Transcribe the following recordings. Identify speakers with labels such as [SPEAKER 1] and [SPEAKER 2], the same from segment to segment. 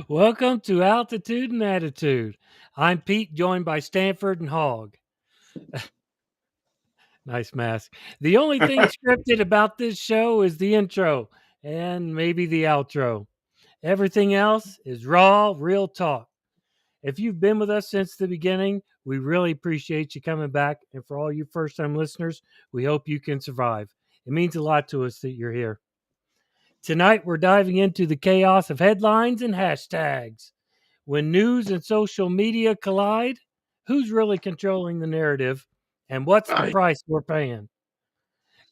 [SPEAKER 1] Welcome to Altitude and Attitude. I'm Pete, joined by Stanford and Hogg. Nice mask. The only thing scripted about this show is the intro and maybe the outro. Everything else is raw, real talk. If you've been with us since the beginning, we really appreciate you coming back. And for all you first time listeners, we hope you can survive. It means a lot to us that you're here. Tonight, we're diving into the chaos of headlines and hashtags. When news and social media collide, who's really controlling the narrative and what's the price we're paying?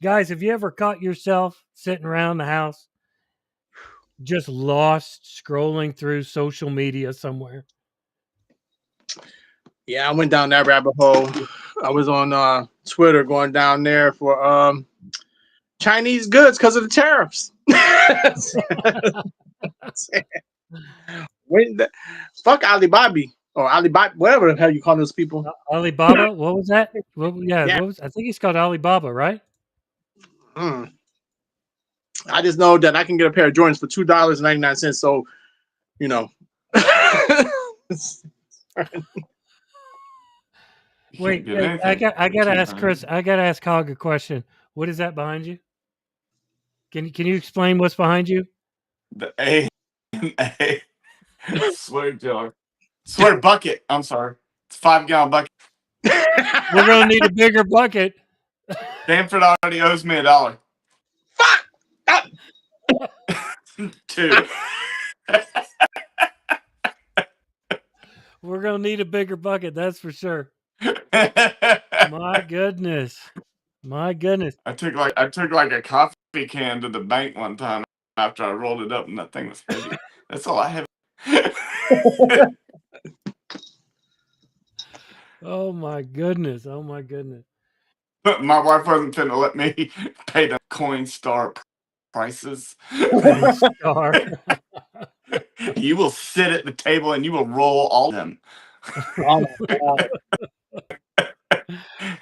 [SPEAKER 1] Guys, have you ever caught yourself sitting around the house just lost scrolling through social media somewhere?
[SPEAKER 2] Yeah, I went down that rabbit hole. I was on Twitter going down there for Chinese goods because of the tariffs. Fuck Alibaba or Alibaba, whatever the hell you call those people.
[SPEAKER 1] Alibaba? What was that? What was, I think he's called Alibaba, right?
[SPEAKER 2] I just know that I can get a pair of Jordans for $2.99. So, you know.
[SPEAKER 1] Wait, I gotta ask Chris. I gotta ask Hogg a question. What is that behind you? Can you explain what's behind you?
[SPEAKER 3] The A swear jar. Swear bucket. I'm sorry. It's 5-gallon bucket.
[SPEAKER 1] We're gonna need a bigger bucket.
[SPEAKER 3] Stanford already owes me $1.
[SPEAKER 2] Fuck!
[SPEAKER 3] 2.
[SPEAKER 1] We're gonna need a bigger bucket, that's for sure. My goodness. My goodness.
[SPEAKER 3] I took like a coffee can to the bank one time after I rolled it up and that thing was heavy. That's all I have.
[SPEAKER 1] Oh my goodness. Oh my goodness.
[SPEAKER 3] My wife wasn't finna let me pay the Coinstar prices.
[SPEAKER 1] Coinstar.
[SPEAKER 3] You will sit at the table and you will roll all of them.
[SPEAKER 2] Oh my God.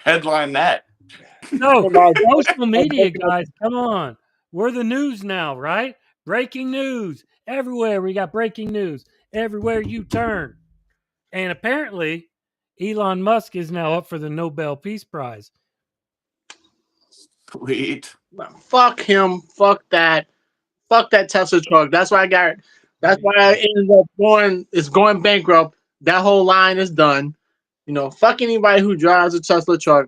[SPEAKER 3] Headline that.
[SPEAKER 1] No, social media, guys, come on. We're the news now, right? Breaking news. Everywhere we got breaking news. Everywhere you turn. And apparently, Elon Musk is now up for the Nobel Peace Prize.
[SPEAKER 3] Sweet.
[SPEAKER 2] Fuck him. Fuck that. Fuck that Tesla truck. That's why I ended up going bankrupt. That whole line is done. You know, fuck anybody who drives a Tesla truck.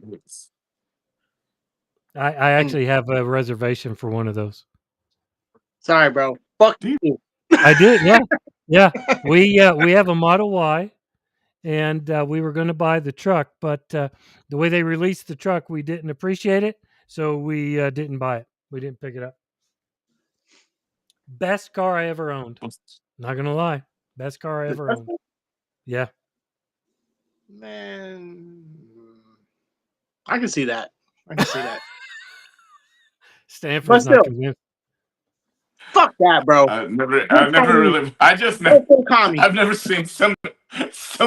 [SPEAKER 1] I actually have a reservation for one of those.
[SPEAKER 2] Sorry, bro. Fuck you.
[SPEAKER 1] I did, yeah. Yeah. We have a Model Y, and we were going to buy the truck, but the way they released the truck, we didn't appreciate it, so we didn't buy it. We didn't pick it up. Best car I ever owned. Not gonna lie, best car I ever owned. Yeah,
[SPEAKER 2] man, I can see that.
[SPEAKER 1] Stanford's not convinced.
[SPEAKER 2] Fuck that, bro.
[SPEAKER 3] I've never seen so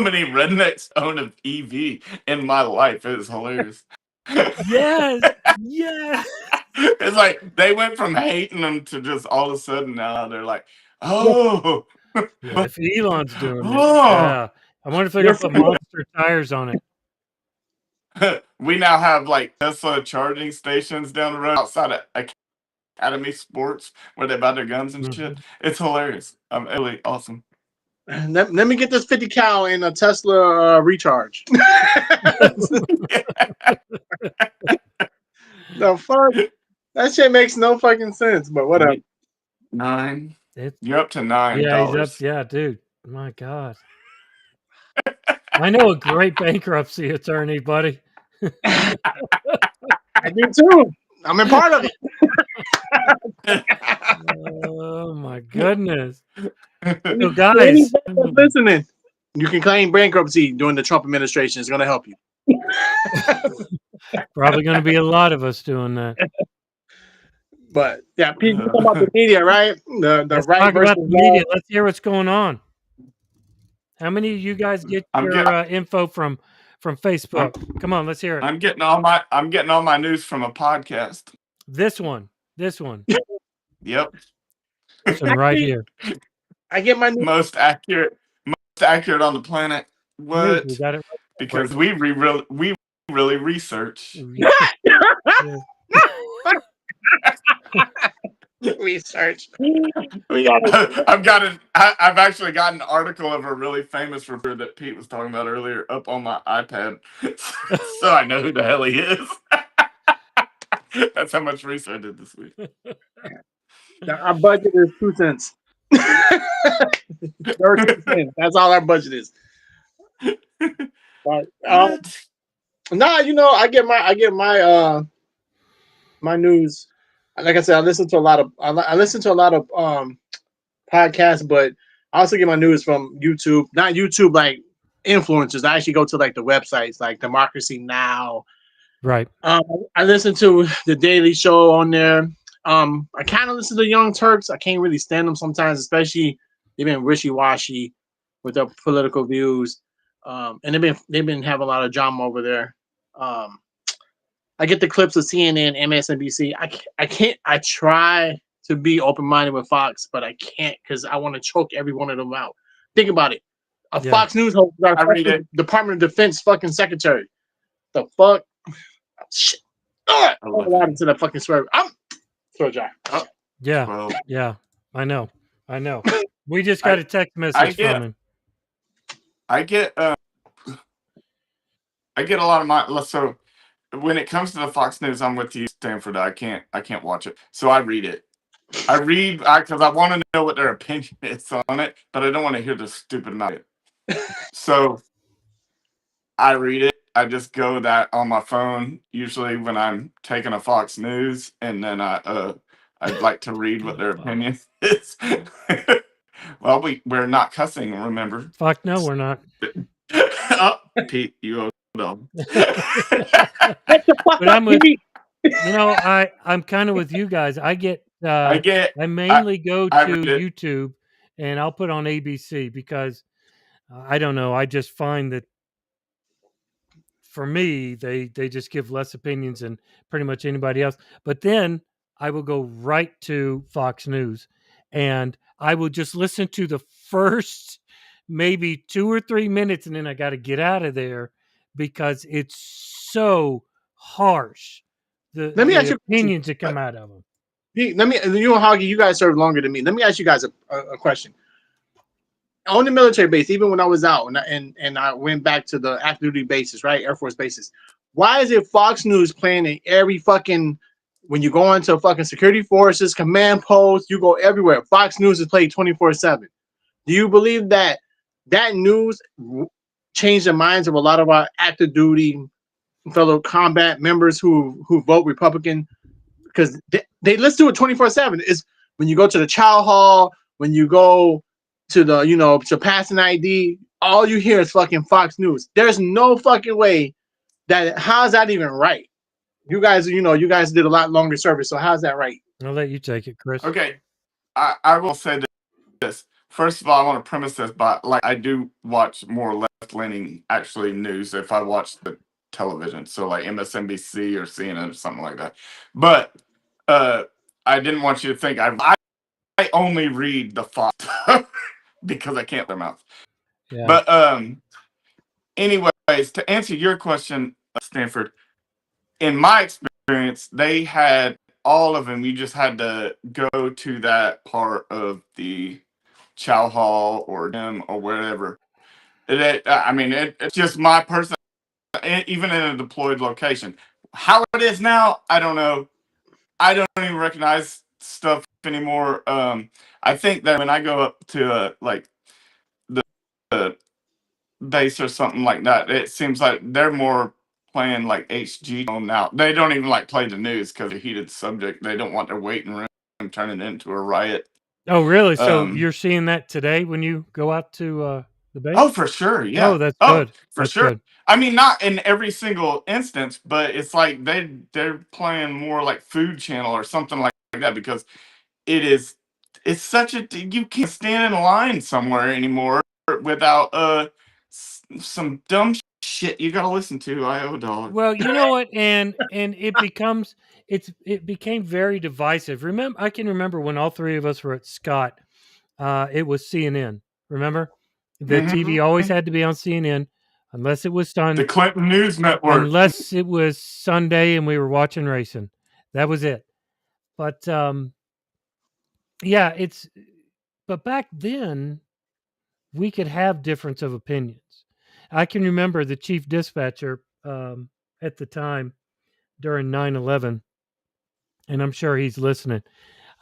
[SPEAKER 3] many rednecks own an EV in my life. It was hilarious.
[SPEAKER 1] Yes.
[SPEAKER 3] It's like they went from hating them to just all of a sudden now they're like, oh.
[SPEAKER 1] Yeah, if Elon's doing it, yeah. I wonder if they're gonna put monster tires on
[SPEAKER 3] it. We now have like Tesla charging stations down the road outside of Academy Sports where they buy their guns and shit. It's hilarious. Really awesome.
[SPEAKER 2] Let me get this 50 cal in a Tesla recharge. The fuck? That shit makes no fucking sense, but whatever.
[SPEAKER 3] 9. You're up to $9.
[SPEAKER 1] Yeah, he's up. Yeah, dude. My God. I know a great bankruptcy attorney, buddy.
[SPEAKER 2] I do too. I'm a part of it.
[SPEAKER 1] Oh my goodness. So guys,
[SPEAKER 2] listening. You can claim bankruptcy during the Trump administration. It's going to help you.
[SPEAKER 1] Probably going to be a lot of us doing that.
[SPEAKER 2] But yeah, people talk about the media, right?
[SPEAKER 1] Let's talk about the media. Let's hear what's going on. How many of you guys get your info from Facebook? Come on, let's hear it.
[SPEAKER 3] I'm getting all my news from a podcast.
[SPEAKER 1] This one.
[SPEAKER 3] Yep.
[SPEAKER 1] This one right here.
[SPEAKER 2] I get my
[SPEAKER 3] most accurate on the planet.
[SPEAKER 1] news. We
[SPEAKER 3] What?
[SPEAKER 1] got it right.
[SPEAKER 3] Because we really research.
[SPEAKER 1] Yeah.
[SPEAKER 2] research. We got
[SPEAKER 3] I've actually got an article of a really famous reporter that Pete was talking about earlier up on my iPad, so I know who the hell he is. That's how much research I did this week.
[SPEAKER 2] our budget is 2 cents. 13 cents. That's all our budget is. But,
[SPEAKER 3] What?
[SPEAKER 2] nah, I get my news. Like I said, I listen to a lot of podcasts, but I also get my news from YouTube. Not YouTube like influencers. I actually go to like the websites like Democracy Now.
[SPEAKER 1] Right.
[SPEAKER 2] I listen to the Daily Show on there. I kind of listen to Young Turks. I can't really stand them sometimes, especially they've been wishy washy with their political views, and they've been having a lot of drama over there. Um, I get the clips of CNN, MSNBC. I can't. I try to be open minded with Fox, but I can't because I want to choke every one of them out. Think about it. A
[SPEAKER 1] Yeah.
[SPEAKER 2] Fox News host is our
[SPEAKER 3] I read it.
[SPEAKER 2] Department of Defense fucking secretary. The fuck? Shit. I
[SPEAKER 3] love
[SPEAKER 2] allowed
[SPEAKER 3] it.
[SPEAKER 2] into that fucking swear. I'm throw jar.
[SPEAKER 3] Oh,
[SPEAKER 1] Yeah.
[SPEAKER 3] well,
[SPEAKER 1] Yeah. I know. We just got a text message from him.
[SPEAKER 3] I get a lot of my so when it comes to the Fox News, I'm with you, Stanford. I can't watch it, so I read it. I read because I want to know what their opinion is on it, but I don't want to hear the stupid about it. So I read it. I just go that on my phone, usually when I'm taking a Fox News, and then I'd like to read what their opinion is. Well, we're not cussing, remember?
[SPEAKER 1] Fuck no, we're not.
[SPEAKER 3] Oh, Pete, you owe them.
[SPEAKER 2] What the fuck
[SPEAKER 1] But
[SPEAKER 2] up,
[SPEAKER 1] I'm with
[SPEAKER 2] Pete?
[SPEAKER 1] I'm kind of with you guys. I
[SPEAKER 3] I
[SPEAKER 1] mainly go
[SPEAKER 3] I
[SPEAKER 1] to
[SPEAKER 3] read it.
[SPEAKER 1] YouTube and I'll put on ABC because I don't know. I just find that for me, they just give less opinions than pretty much anybody else. But then I will go right to Fox News and I will just listen to the first maybe 2 or 3 minutes and then I got to get out of there because it's so harsh.
[SPEAKER 2] Let me ask
[SPEAKER 1] The
[SPEAKER 2] you a question.
[SPEAKER 1] opinions that come out of them.
[SPEAKER 2] Pete, Hoggy, you guys served longer than me. Let me ask you guys a question. On the military base, even when I was out and I went back to the active duty bases, right? Air Force bases. Why is it Fox News playing in every fucking when you go into fucking security forces, command posts, you go everywhere. Fox News is played 24/7. Do you believe that news changed the minds of a lot of our active duty fellow combat members who vote Republican? Because they listen to it 24/7. Is when you go to the chow hall, when you go to the to pass an ID, all you hear is fucking Fox News. There's no fucking way that how's that even right? You guys, you guys did a lot longer service, so how's that right?
[SPEAKER 1] I'll let you take it, Chris.
[SPEAKER 3] Okay, I will say this. First of all, I want to premise this by I do watch more left leaning actually news if I watch the television, so like MSNBC or CNN or something like that. But I didn't want you to think I only read the Fox because I can't their mouth.
[SPEAKER 1] Yeah.
[SPEAKER 3] But anyways, to answer your question, Stanford, in my experience, they had all of them. You just had to go to that part of the chow hall or gym or wherever. It's just my person, even in a deployed location. How it is now, I don't know. I don't even recognize stuff anymore. I think that when I go up to like the base or something like that, it seems like they're more playing like HG now. They don't even like play the news because of a heated subject. They don't want their waiting room turning into a riot.
[SPEAKER 1] Oh, really? So you're seeing that today when you go out to the base?
[SPEAKER 3] Oh, for sure. Yeah.
[SPEAKER 1] Oh, that's good.
[SPEAKER 3] For
[SPEAKER 1] That's
[SPEAKER 3] sure.
[SPEAKER 1] good.
[SPEAKER 3] I mean, not in every single instance, but it's like they're playing more like Food Channel or something like that because it's such a you can't stand in a line somewhere anymore without some dumb shit you gotta listen to. I owe dog.
[SPEAKER 1] Well, you know what, and it became very divisive. I can remember when all three of us were at Scott, it was CNN. Remember, the TV always
[SPEAKER 3] Mm-hmm.
[SPEAKER 1] had to be on CNN, unless it was
[SPEAKER 3] The
[SPEAKER 1] Sun,
[SPEAKER 3] Clinton News Network.
[SPEAKER 1] unless it was Sunday and we were watching racing. That was it. But yeah, it's. But back then, we could have difference of opinions. I can remember the chief dispatcher at the time during 9/11, and I'm sure he's listening.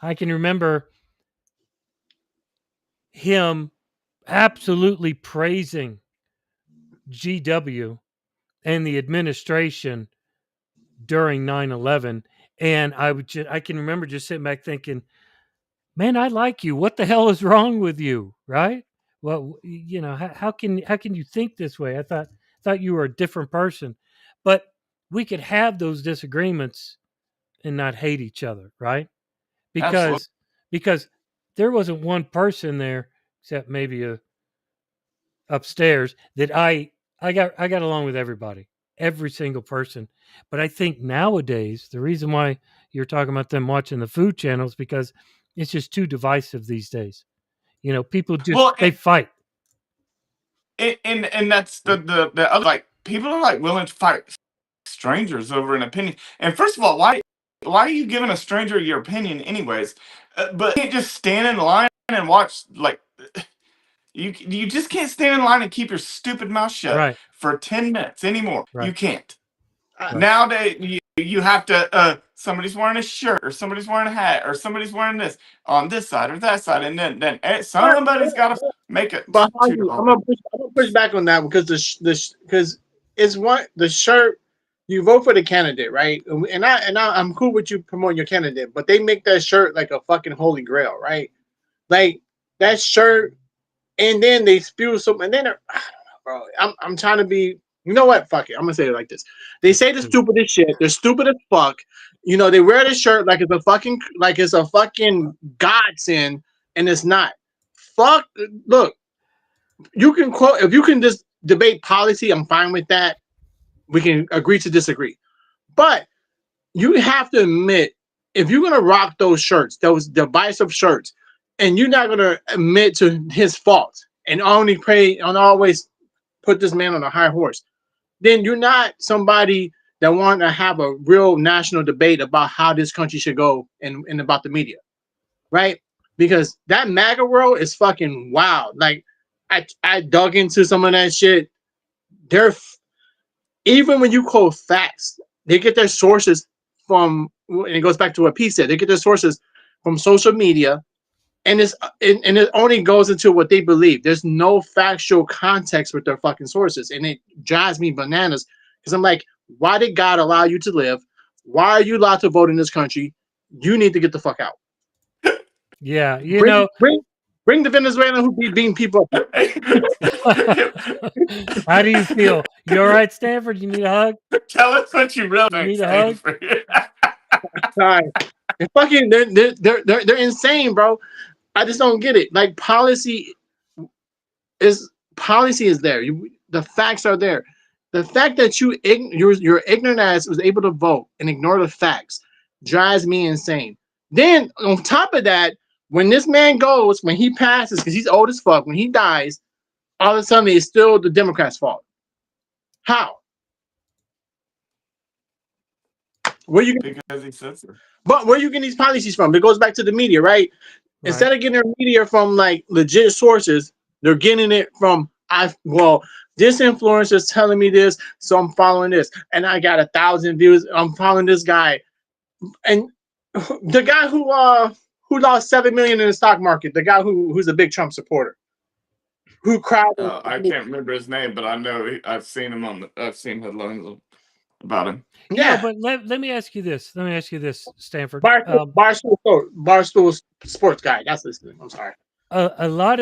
[SPEAKER 1] I can remember him absolutely praising GW and the administration during 9/11, and I can remember just sitting back thinking, "Man, I like you. What the hell is wrong with you?" Right? Well, how can you think this way? I thought you were a different person, but we could have those disagreements and not hate each other, right?
[SPEAKER 3] Absolutely.
[SPEAKER 1] Because there wasn't one person there except maybe upstairs that I got along with everybody, every single person. But I think nowadays the reason why you're talking about them watching the food channels because it's just too divisive these days. People just
[SPEAKER 3] Well,
[SPEAKER 1] they fight.
[SPEAKER 3] and that's the other, like, people are like willing to fight strangers over an opinion. And first of all, why are you giving a stranger your opinion anyways? But you can't just stand in line and watch, like, you just can't stand in line and keep your stupid mouth shut
[SPEAKER 1] Right,
[SPEAKER 3] for 10 minutes anymore. You
[SPEAKER 1] right,
[SPEAKER 3] can't.
[SPEAKER 1] right.
[SPEAKER 3] Nowadays, you have to. Somebody's wearing a shirt, or somebody's wearing a hat, or somebody's wearing this on this side or that side, and then somebody's got to make it
[SPEAKER 2] But
[SPEAKER 3] to the hard.
[SPEAKER 2] I'm gonna push back on that because because it's what the shirt you vote for the candidate, right? I'm cool with you promoting your candidate, but they make that shirt like a fucking holy grail, right? Like that shirt, and then they spew something, and then I don't know, bro. I'm trying to be. You know what? Fuck it. I'm gonna say it like this. They say the stupidest shit. They're stupid as fuck. They wear the shirt like it's a fucking godsend, and it's not. Fuck. Look, you can quote if you can just debate policy. I'm fine with that. We can agree to disagree, but you have to admit if you're gonna rock those shirts, those divisive shirts, and you're not gonna admit to his fault and only pray and always put this man on a high horse, then you're not somebody that want to have a real national debate about how this country should go and about the media, right? Because that MAGA world is fucking wild. Like I dug into some of that shit. They're even when you quote facts, they get their sources from, and it goes back to what P said. They get their sources from social media, and it only goes into what they believe. There's no factual context with their fucking sources, and it drives me bananas because I'm like, why did God allow you to live? Why are you allowed to vote in this country? You need to get the fuck out.
[SPEAKER 1] Yeah,
[SPEAKER 2] Bring the Venezuelan who be beating people up.
[SPEAKER 1] How do you feel? You all right, Stanford? You need a hug?
[SPEAKER 3] Tell us what you really
[SPEAKER 1] You
[SPEAKER 3] think,
[SPEAKER 1] need a hug?
[SPEAKER 3] Stanford.
[SPEAKER 2] Sorry. And fucking, they're insane, bro. I just don't get it. Like policy is there. The facts are there. The fact that your ignorant ass was able to vote and ignore the facts drives me insane. Then on top of that, when this man goes, when he passes, because he's old as fuck, when he dies, all of a sudden it's still the Democrats' fault. How? Where you?
[SPEAKER 3] Because he said so.
[SPEAKER 2] But where you getting these policies from? It goes back to the media, right?
[SPEAKER 1] Right.
[SPEAKER 2] Instead of getting their media from like legit sources, they're getting it from this influencer is telling me this, so I'm following this, and I got 1,000 views. I'm following this guy, and the guy who lost 7 million in the stock market, the guy who's a big Trump supporter, who cried.
[SPEAKER 3] I can't remember his name, but I know I've seen him I've seen headlines about him.
[SPEAKER 1] Yeah,
[SPEAKER 2] Yeah,
[SPEAKER 1] but let me ask you this. Let me ask you this, Stanford.
[SPEAKER 2] Barstool sports guy. That's his name. I'm sorry.
[SPEAKER 1] A lot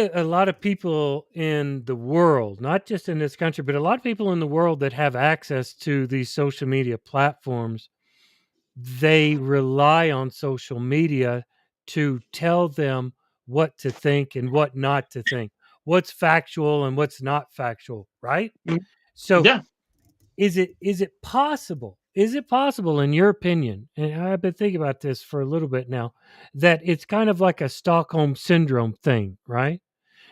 [SPEAKER 1] of people in the world, not just in this country, but a lot of people in the world that have access to these social media platforms, they rely on social media to tell them what to think and what not to think, what's factual and what's not factual, right?
[SPEAKER 2] Mm,
[SPEAKER 1] So
[SPEAKER 2] Yeah,
[SPEAKER 1] is it possible Is it possible, in your opinion, and I've been thinking about this for a little bit now, that it's kind of like a Stockholm syndrome thing, right?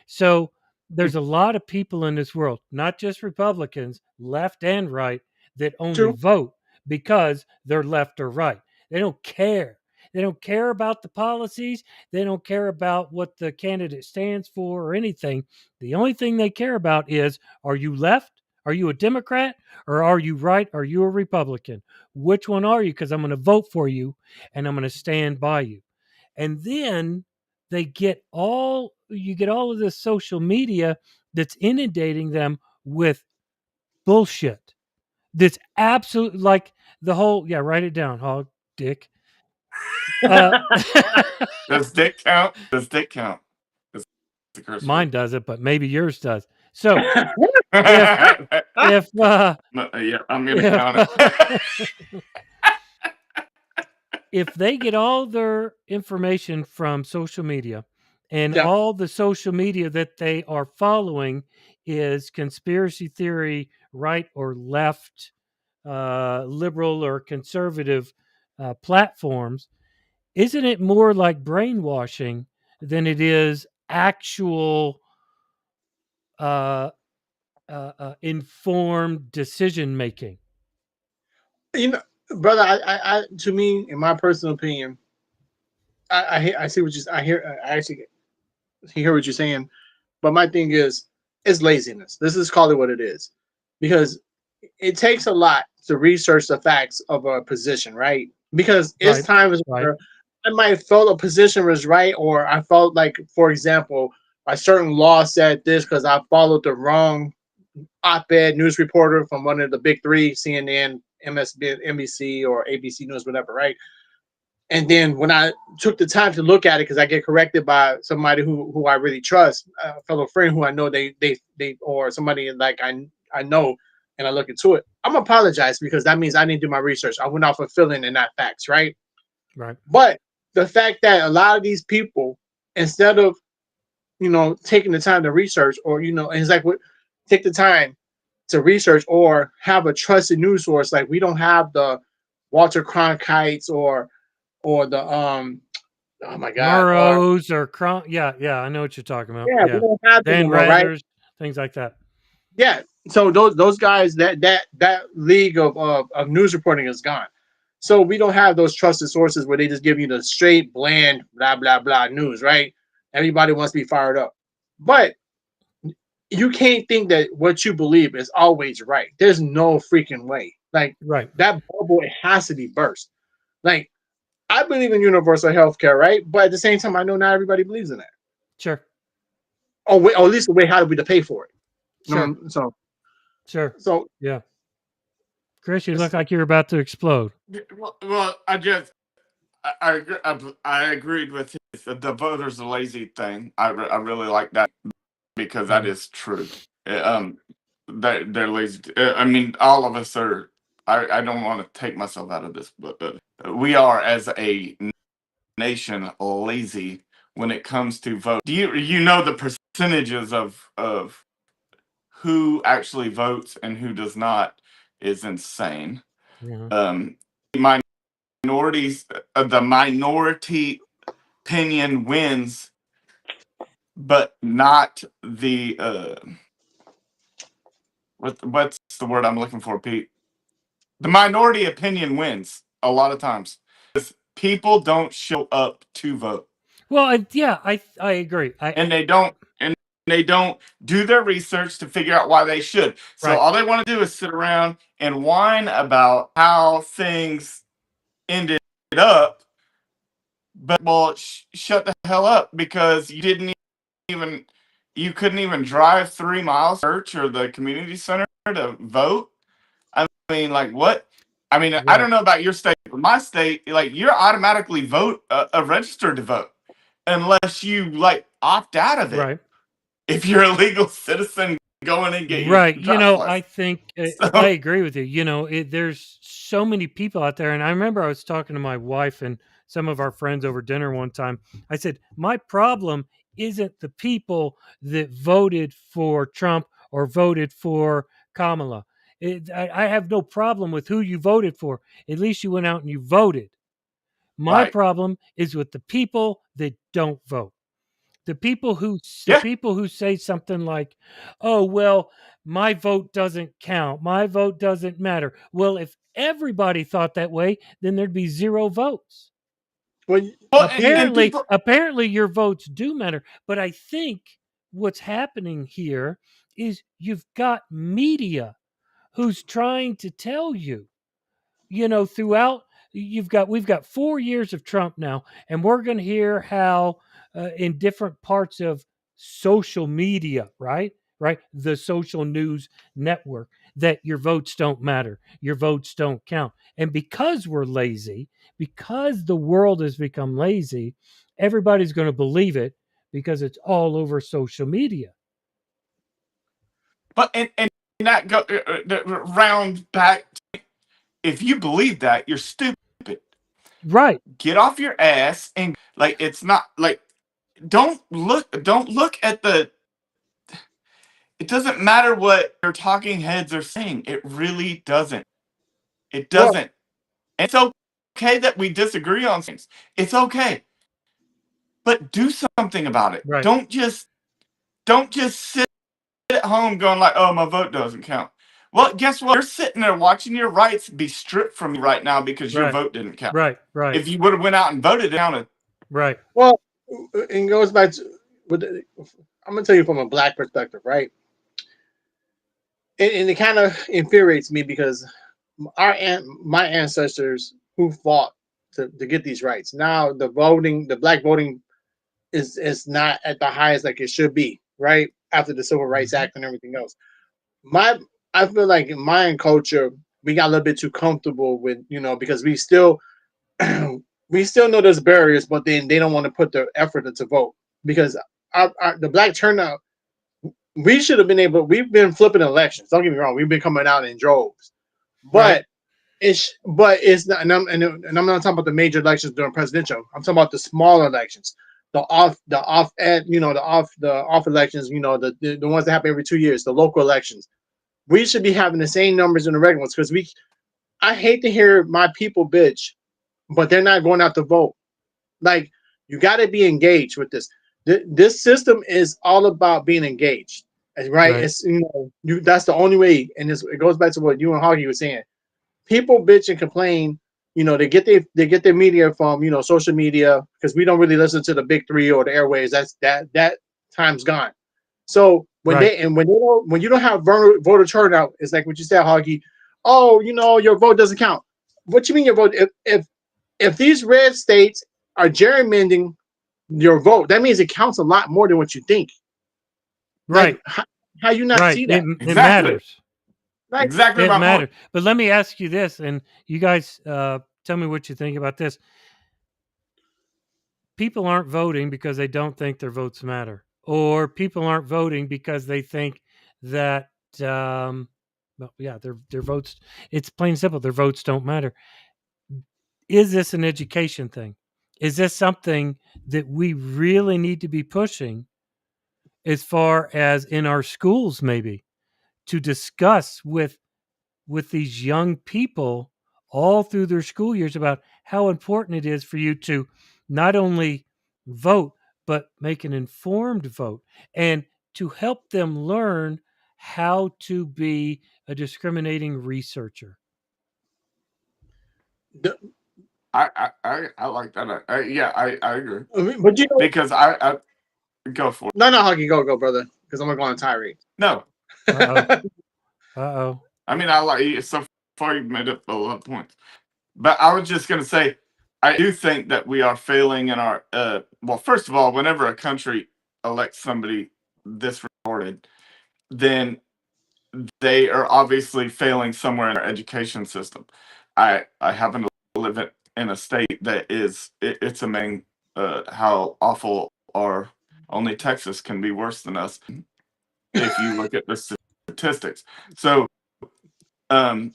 [SPEAKER 1] So there's a lot of people in this world, not just Republicans, left and right, that only
[SPEAKER 2] True.
[SPEAKER 1] vote because they're left or right. They don't care. They don't care about the policies. They don't care about what the candidate stands for or anything. The only thing they care about is, are you left? Are you a Democrat? Or are you right? Are you a Republican? Which one are you? Because I'm going to vote for you and I'm going to stand by you. And then they get all you get all of this social media that's inundating them with bullshit. That's absolute, like the whole, yeah, write it down, hog dick. Uh,
[SPEAKER 3] Does dick count? Does dick count? It's a curse
[SPEAKER 1] mine
[SPEAKER 3] word.
[SPEAKER 1] doesn't, but maybe yours does. So if if
[SPEAKER 3] Yeah, I'm gonna
[SPEAKER 1] if
[SPEAKER 3] count it.
[SPEAKER 1] if they get all their information from social media, and
[SPEAKER 2] Yeah.
[SPEAKER 1] all the social media that they are following is conspiracy theory, right or left, liberal or conservative platforms, isn't it more like brainwashing than it is actual uh, informed decision making?
[SPEAKER 2] You know, brother, to me, in my personal opinion, I see what you I hear. I actually hear what you're saying, but my thing is, it's laziness. This is call it what it is, because it takes a lot to research the facts of a position, right? Because it's
[SPEAKER 1] Right,
[SPEAKER 2] times
[SPEAKER 1] right,
[SPEAKER 2] where I might have felt a position was right, or I felt like, for example, a certain law said this because I followed the wrong op-ed news reporter from one of the big three, CNN, MSB, NBC, or ABC News, whatever, right? And then when I took the time to look at it, because I get corrected by somebody who I really trust, a fellow friend who I know they or somebody like I know, and I look into it, I'm apologize because that means I didn't do my research. I went off of feeling and not facts, right?
[SPEAKER 1] right.
[SPEAKER 2] But the fact that a lot of these people, instead of taking the time to research, or and it's like what take the time to research or have a trusted news source, like we don't have the Walter Cronkites or the oh my god, or
[SPEAKER 1] Murrows or yeah, yeah, I know what you're talking about.
[SPEAKER 2] yeah, we
[SPEAKER 1] Yeah,
[SPEAKER 2] don't have them
[SPEAKER 1] Dan
[SPEAKER 2] anymore, right?
[SPEAKER 1] Rathers, things like that.
[SPEAKER 2] Yeah. So those guys, that league of news reporting is gone. So we don't have those trusted sources where they just give you the straight bland blah blah blah news, right? Everybody wants to be fired up, but you can't think that what you believe is always right. There's no freaking way. Like
[SPEAKER 1] Right,
[SPEAKER 2] that bubble, it has to be burst. Like I believe in universal health care, right? But at the same time, I know not everybody believes in that.
[SPEAKER 1] sure,
[SPEAKER 2] Or, wait, or at least the way how do we to pay for it?
[SPEAKER 1] sure,
[SPEAKER 2] So
[SPEAKER 1] sure.
[SPEAKER 2] so
[SPEAKER 1] Yeah, Chris, you
[SPEAKER 2] it's,
[SPEAKER 1] look like you're about to explode.
[SPEAKER 3] Well, I agreed with the voters are lazy thing. I really like that because that
[SPEAKER 1] Mhm.
[SPEAKER 3] is true. They're lazy. I mean, all of us are. I don't want to take myself out of this, but we are as a nation lazy when it comes to vote. Do you know the percentages of who actually votes and who does not is insane.
[SPEAKER 1] Mhm.
[SPEAKER 3] Um, minorities, the minority opinion wins, but not the what's the word I'm looking for, Pete? The minority opinion wins a lot of times. People don't show up to vote,
[SPEAKER 1] Well, yeah, I agree.
[SPEAKER 3] and they don't do their research to figure out why they should. So
[SPEAKER 1] Right,
[SPEAKER 3] all they want to do is sit around and whine about how things ended up. But well, shut the hell up because even you couldn't even drive 3 miles to church or the community center to vote. I mean, like what? I mean, I
[SPEAKER 1] right,
[SPEAKER 3] don't know about your state, but my state, like you're automatically registered to vote unless you like opt out of it.
[SPEAKER 1] right.
[SPEAKER 3] If you're a legal citizen, go in and get your
[SPEAKER 1] Right.
[SPEAKER 3] driver's
[SPEAKER 1] I
[SPEAKER 3] license.
[SPEAKER 1] think I
[SPEAKER 3] So
[SPEAKER 1] agree with you. There's so many people out there. And I remember I was talking to my wife and some of our friends over dinner one time. I said, my problem isn't the people that voted for Trump or voted for Kamala. I have no problem with who you voted for. At least you went out and you voted. My
[SPEAKER 3] Right.
[SPEAKER 1] problem is with the people that don't vote. The people who
[SPEAKER 3] Yeah.
[SPEAKER 1] say something like, "Oh, well, my vote doesn't count. My vote doesn't matter." Well, if everybody thought that way, then there'd be 0 votes.
[SPEAKER 2] Well,
[SPEAKER 3] Well, and
[SPEAKER 1] Apparently,
[SPEAKER 3] people.
[SPEAKER 1] your votes do matter, but I think what's happening here is you've got media who's trying to tell you, throughout we've got 4 years of Trump now, and we're going to hear how in different parts of social media, right, the social news network, that your votes don't matter, your votes don't count, and because we're lazy, because the world has become lazy, everybody's going to believe it because it's all over social media.
[SPEAKER 3] But and that go round back. If you believe that, you're stupid.
[SPEAKER 1] Right,
[SPEAKER 3] Get off your ass and like it's not like don't look at the it doesn't matter what your talking heads are saying. It really doesn't. It
[SPEAKER 2] well,
[SPEAKER 3] doesn't. And it's okay that we disagree on things. It's okay. But do something about it.
[SPEAKER 1] right,
[SPEAKER 3] Don't just sit at home going like, "Oh, my vote doesn't count." Well, guess what? You're sitting there watching your rights be stripped from you right now because your
[SPEAKER 1] right,
[SPEAKER 3] vote didn't count.
[SPEAKER 1] right, right,
[SPEAKER 3] If you would have went out and voted, it counted.
[SPEAKER 1] right,
[SPEAKER 2] well, and it goes back to. I'm gonna tell you from a black perspective, right? And it kind of infuriates me because my ancestors who fought to get these rights. Now the black voting is not at the highest like it should be, right? After the Civil Rights
[SPEAKER 1] Mhm.
[SPEAKER 2] Act and everything else. My I feel like in my culture, we got a little bit too comfortable with, because we still know there's barriers, but then they don't want to put the effort into vote because the black turnout, we should have been able. We've been flipping elections. Don't get me wrong. We've been coming out in droves,
[SPEAKER 1] Right,
[SPEAKER 2] but it's not. And I'm not talking about the major elections during presidential. I'm talking about the small elections, the off elections. The ones that happen every 2 years, the local elections. We should be having the same numbers in the regular ones because we. I hate to hear my people bitch, but they're not going out to vote. Like, you got to be engaged with this. This system is all about being engaged, right?
[SPEAKER 1] right,
[SPEAKER 2] It's that's the only way, and it goes back to what you and Hoggy were saying. People bitch and complain. They get their media from social media because we don't really listen to the big three or the airways. That time's gone. So
[SPEAKER 1] right,
[SPEAKER 2] when you don't have voter turnout, it's like what you said, Hoggy. Oh, your vote doesn't count. What you mean your vote? If these red states are gerrymandering your vote, that means it counts a lot more than what you think. Like,
[SPEAKER 1] right,
[SPEAKER 2] how you not
[SPEAKER 1] right.
[SPEAKER 2] see
[SPEAKER 1] It
[SPEAKER 2] that?
[SPEAKER 1] it
[SPEAKER 3] Exactly.
[SPEAKER 1] matters.
[SPEAKER 2] Like,
[SPEAKER 3] Exactly
[SPEAKER 1] It
[SPEAKER 3] my point.
[SPEAKER 1] matters. But let me ask you this, and you guys tell me what you think about this. People aren't voting because they don't think their votes matter, or people aren't voting because they think that, well, yeah, their votes. It's plain and simple. Their votes don't matter. Is this an education thing? Is this something that we really need to be pushing as far as in our schools, maybe to discuss with these young people all through their school years about how important it is for you to not only vote but make an informed vote, and to help them learn how to be a discriminating researcher.
[SPEAKER 2] the,
[SPEAKER 3] I like that. Yeah, I agree
[SPEAKER 2] but
[SPEAKER 3] because I go for it.
[SPEAKER 2] no, no, Huggy, go, brother, because I'm gonna go on a tirade.
[SPEAKER 3] No,
[SPEAKER 1] Uh-oh. Uh-oh.
[SPEAKER 3] I mean I like so far you've made up a lot of points, but I was just gonna say I do think that we are failing in our. Well, first of all, whenever a country elects somebody this retarded, then they are obviously failing somewhere in our education system. I happen to live in a state that it's amazing how awful our only Texas can be worse than us if you look at the statistics. So um,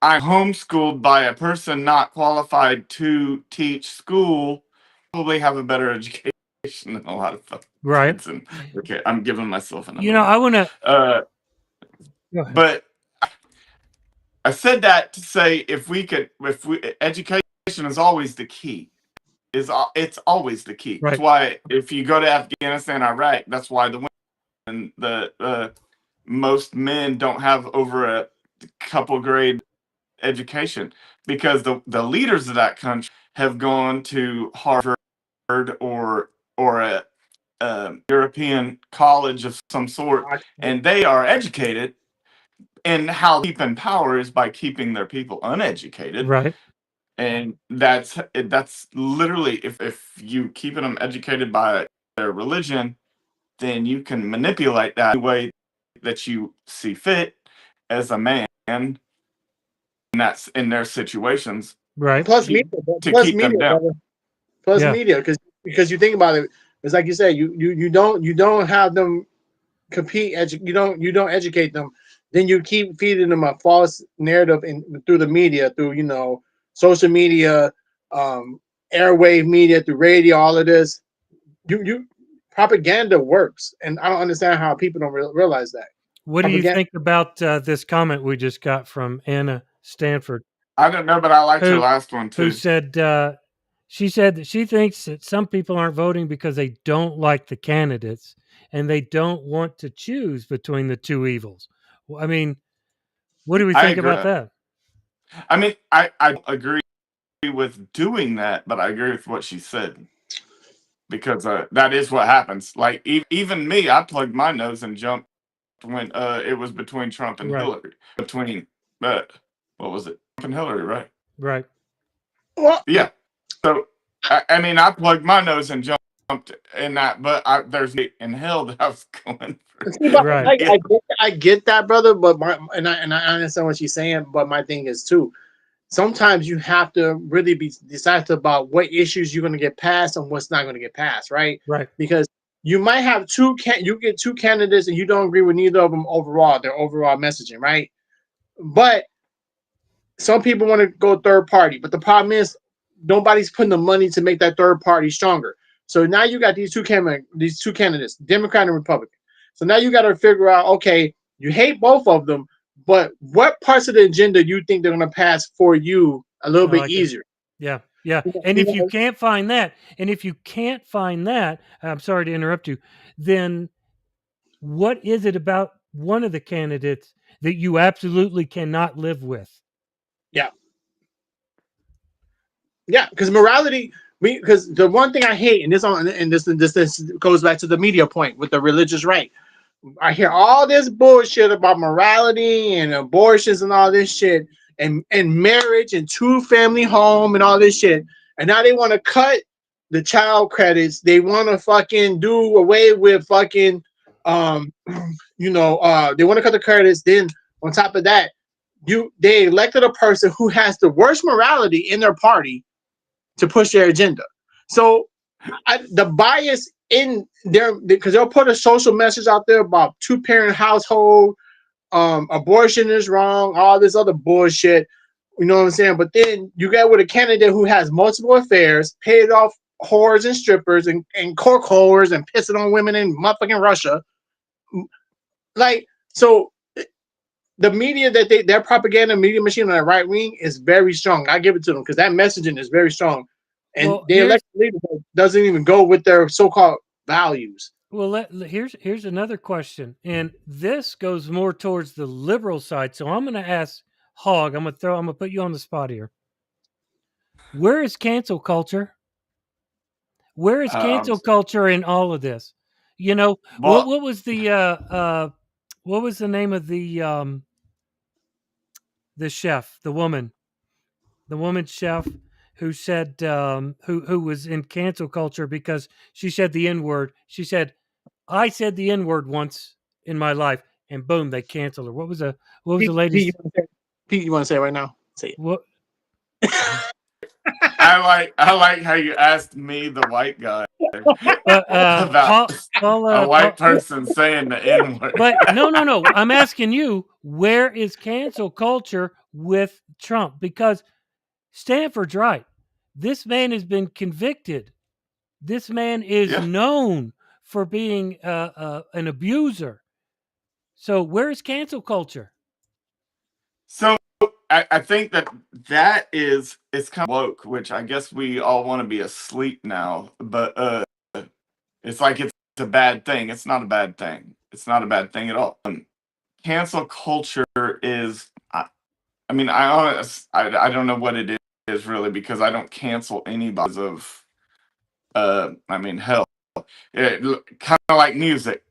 [SPEAKER 3] I'm homeschooled by a person not qualified to teach school. Probably have a better education than a lot of
[SPEAKER 1] Right.
[SPEAKER 3] kids. And okay, I'm giving myself an
[SPEAKER 1] You know, I
[SPEAKER 3] amendment.
[SPEAKER 1] want to
[SPEAKER 3] Uh,
[SPEAKER 1] go ahead.
[SPEAKER 3] but I said that to say if we education is always the key. It's always the key. That's
[SPEAKER 1] Right.
[SPEAKER 3] why if you go to Afghanistan, Iraq, that's why the most men don't have over a couple grade education because the leaders of that country have gone to Harvard or a European college of some sort, and they are educated. And how they keep in power is by keeping their people uneducated.
[SPEAKER 1] Right.
[SPEAKER 3] And that's literally if you keep them educated by their religion, then you can manipulate that any way that you see fit as a man, and that's in their situations
[SPEAKER 1] Right.
[SPEAKER 2] Plus media,
[SPEAKER 3] to
[SPEAKER 2] plus
[SPEAKER 3] keep them
[SPEAKER 2] media,
[SPEAKER 3] down.
[SPEAKER 2] brother. Plus
[SPEAKER 1] Yeah.
[SPEAKER 2] media, because you think about it, it's like you said, you don't have them compete. You don't educate them. Then you keep feeding them a false narrative through the media, through social media, airwave media, through radio. All of this, you propaganda works, and I don't understand how people don't realize that.
[SPEAKER 1] What do you
[SPEAKER 2] Propaganda.
[SPEAKER 1] think about this comment we just got from Anna Stanford,
[SPEAKER 3] I don't know, but I liked your
[SPEAKER 1] who
[SPEAKER 3] last one
[SPEAKER 1] who
[SPEAKER 3] too.
[SPEAKER 1] said she said that she thinks that some people aren't voting because they don't like the candidates and they don't want to choose between the two evils. Well, I mean, what do we
[SPEAKER 3] I
[SPEAKER 1] think
[SPEAKER 3] agree.
[SPEAKER 1] about that?
[SPEAKER 3] I mean, I don't agree with doing that, but I agree with what she said because that is what happens. Like even me, I plugged my nose and jumped when it was between Trump and
[SPEAKER 1] Right.
[SPEAKER 3] Hillary. Between uh, what was it? Trump and Hillary, right?
[SPEAKER 1] Right.
[SPEAKER 2] Well,
[SPEAKER 3] Yeah. So I mean, I plugged my nose and jumped in that, but there's in hell that I was going for.
[SPEAKER 2] see, but
[SPEAKER 1] Right.
[SPEAKER 3] Yeah.
[SPEAKER 2] I get that, brother. But I understand what she's saying. But my thing is too. Sometimes you have to really be decisive about what issues you're going to get passed and what's not going to get passed, right?
[SPEAKER 1] Right.
[SPEAKER 2] Because you might have you get two candidates and you don't agree with neither of them overall, their overall messaging, right? But some people want to go third party, but the problem is nobody's putting the money to make that third party stronger. So now you got these two candidates, Democrat and Republican. So now you got to figure out, okay, you hate both of them, but what parts of the agenda you think they're going to pass for you a little
[SPEAKER 1] I
[SPEAKER 2] bit
[SPEAKER 1] like it.
[SPEAKER 2] easier?
[SPEAKER 1] Yeah. Yeah.
[SPEAKER 2] You
[SPEAKER 1] And if you
[SPEAKER 2] know,
[SPEAKER 1] can't find that, I'm sorry to interrupt you, then what is it about one of the candidates that you absolutely cannot live with?
[SPEAKER 2] yeah, yeah, because morality. Because the one thing I hate, and this goes back to the media point with the religious right. I hear all this bullshit about morality and abortions and all this shit and marriage and two family home and all this shit. And now they want to cut the child credits. They want to fucking do away with fucking they want to cut the credits. Then on top of that, they elected a person who has the worst morality in their party to push their agenda. So the bias in there, because they'll put a social message out there about two-parent household, abortion is wrong, all this other bullshit. You know what I'm saying? But then you get with a candidate who has multiple affairs, paid off whores and strippers and cork whores and pissing on women in motherfucking Russia. Like, so the media that their propaganda media machine on the right wing is very strong. I give it to them because that messaging is very strong. And
[SPEAKER 1] Well,
[SPEAKER 2] the elected leader doesn't even go with their so-called values.
[SPEAKER 1] here's another question, and this goes more towards the liberal side. So I'm going to ask Hog. I'm going to put you on the spot here. Where is cancel culture? Where is
[SPEAKER 3] Um,
[SPEAKER 1] cancel culture in all of this? You know
[SPEAKER 3] well,
[SPEAKER 1] what was the name of the chef, the woman chef who said who was in cancel culture because she said the N word. She said, "I said the N word once in my life," and boom, they canceled her. What was the
[SPEAKER 2] Pete,
[SPEAKER 1] latest?
[SPEAKER 2] you want to say it right now? Say it.
[SPEAKER 1] What?
[SPEAKER 3] I like how you asked me, the white guy,
[SPEAKER 1] But
[SPEAKER 3] about a
[SPEAKER 1] Paul,
[SPEAKER 3] white person saying the N word.
[SPEAKER 1] but no. I'm asking you, where is cancel culture with Trump? Because Stanford's right. This man has been convicted. This man is
[SPEAKER 3] Yeah.
[SPEAKER 1] known for being an abuser. So where is cancel culture?
[SPEAKER 3] So I think that is it's kind of woke, which I guess we all want to be asleep now, but it's like it's a bad thing. It's not a bad thing. It's not a bad thing at all. Cancel culture is. I mean, I don't know what it is really because I don't cancel anybody of. I mean, hell, kind of like music.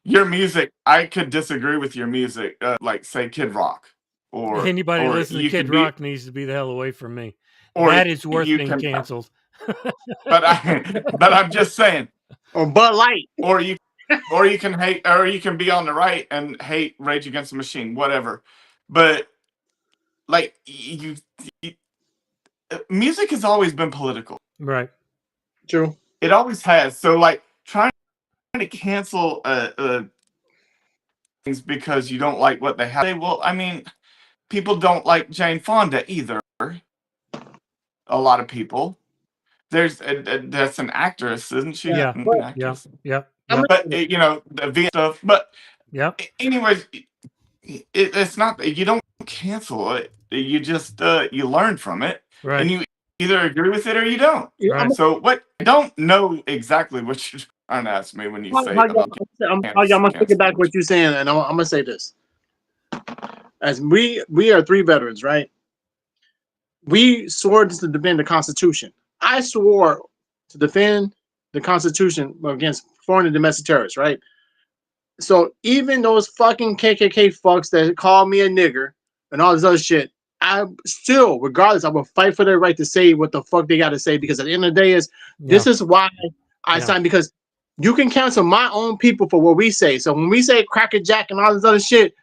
[SPEAKER 3] Your music, I could disagree with your music, like say Kid Rock,
[SPEAKER 1] Anybody
[SPEAKER 3] or
[SPEAKER 1] listening to
[SPEAKER 3] you
[SPEAKER 1] Kid
[SPEAKER 3] could be,
[SPEAKER 1] Rock needs to be the hell away from me.
[SPEAKER 3] or
[SPEAKER 1] That is worth
[SPEAKER 3] you
[SPEAKER 1] being
[SPEAKER 3] can,
[SPEAKER 1] canceled.
[SPEAKER 3] but I'm just saying,
[SPEAKER 2] Or Bud Light.
[SPEAKER 3] or you can hate, or you can be on the right and hate Rage Against the Machine, whatever. But like you music has always been political.
[SPEAKER 1] Right.
[SPEAKER 2] True.
[SPEAKER 3] It always has. So like trying to cancel things because you don't like what they have. Well, I mean, people don't like Jane Fonda either. A lot of people. There's that's an actress, isn't she?
[SPEAKER 2] Yeah.
[SPEAKER 1] Yeah.
[SPEAKER 3] An
[SPEAKER 2] But
[SPEAKER 1] Yeah.
[SPEAKER 3] actress.
[SPEAKER 1] Yep.
[SPEAKER 2] I'm
[SPEAKER 1] Yep.
[SPEAKER 3] But you know the V stuff. But
[SPEAKER 1] Yep.
[SPEAKER 3] anyways, it's not you don't cancel it. You just you learn from it,
[SPEAKER 1] Right.
[SPEAKER 3] and you either agree with it or you don't.
[SPEAKER 2] yeah,
[SPEAKER 1] Right.
[SPEAKER 3] So what? I don't know exactly what you're trying to ask me when you say about
[SPEAKER 2] I'm gonna take
[SPEAKER 3] cancel
[SPEAKER 2] it back
[SPEAKER 3] culture.
[SPEAKER 2] what you're saying, and I'm gonna say this: as we are 3 veterans, right? We swore to defend the Constitution. I swore to defend the Constitution against foreign and domestic terrorists, right? So even those fucking KKK fucks that call me a nigger and all this other shit, I still, regardless, I will fight for their right to say what the fuck they got to say, because at the end of the day, this
[SPEAKER 1] Yeah.
[SPEAKER 2] is why I
[SPEAKER 1] Yeah.
[SPEAKER 2] signed, because you can cancel my own people for what we say. So when we say Cracker Jack and all this other shit,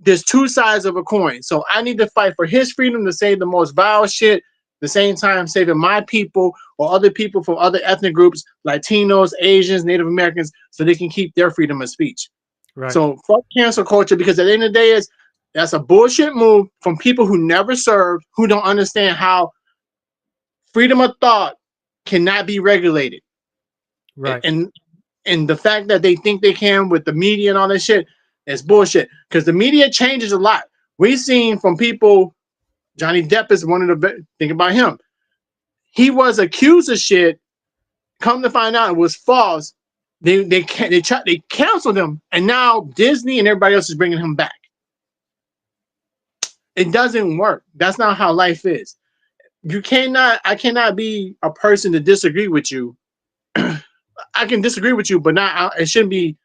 [SPEAKER 2] there's 2 sides of a coin. So I need to fight for his freedom to say the most vile shit, the same time saving my people or other people from other ethnic groups, Latinos, Asians, Native Americans, so they can keep their freedom of speech.
[SPEAKER 1] Right.
[SPEAKER 2] So fuck cancel culture, because at the end of the day, that's a bullshit move from people who never served, who don't understand how freedom of thought cannot be regulated.
[SPEAKER 1] Right.
[SPEAKER 2] And the fact that they think they can with the media and all that shit is bullshit, because the media changes a lot. We've seen from people, Johnny Depp is one of the, think about him. He was accused of shit, come to find out it was false. They canceled him, and now Disney and everybody else is bringing him back. It doesn't work. That's not how life is. I cannot be a person to disagree with you. I can disagree with you, but not, it shouldn't be,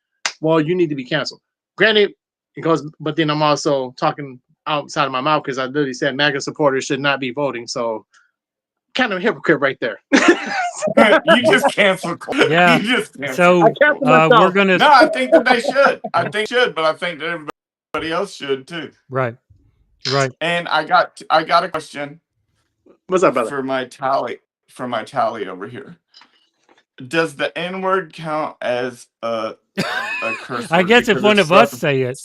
[SPEAKER 2] well, you need to be canceled. Granted, it goes, but then I'm also talking outside of my mouth, because I literally said MAGA supporters should not be voting. So kind of a hypocrite right there.
[SPEAKER 3] You just cancel.
[SPEAKER 1] Yeah.
[SPEAKER 3] You just cancel.
[SPEAKER 1] So
[SPEAKER 2] I cancel
[SPEAKER 1] we're
[SPEAKER 2] myself.
[SPEAKER 1] gonna.
[SPEAKER 3] No, I think that they should. I think they should, but I think that everybody else should too.
[SPEAKER 1] Right. Right.
[SPEAKER 3] And I got a question
[SPEAKER 2] What's up, brother?
[SPEAKER 3] for my tally over here. Does the N word count as a curse
[SPEAKER 1] I
[SPEAKER 3] word?
[SPEAKER 1] guess if
[SPEAKER 3] Because
[SPEAKER 1] one
[SPEAKER 3] it's
[SPEAKER 1] of us say it,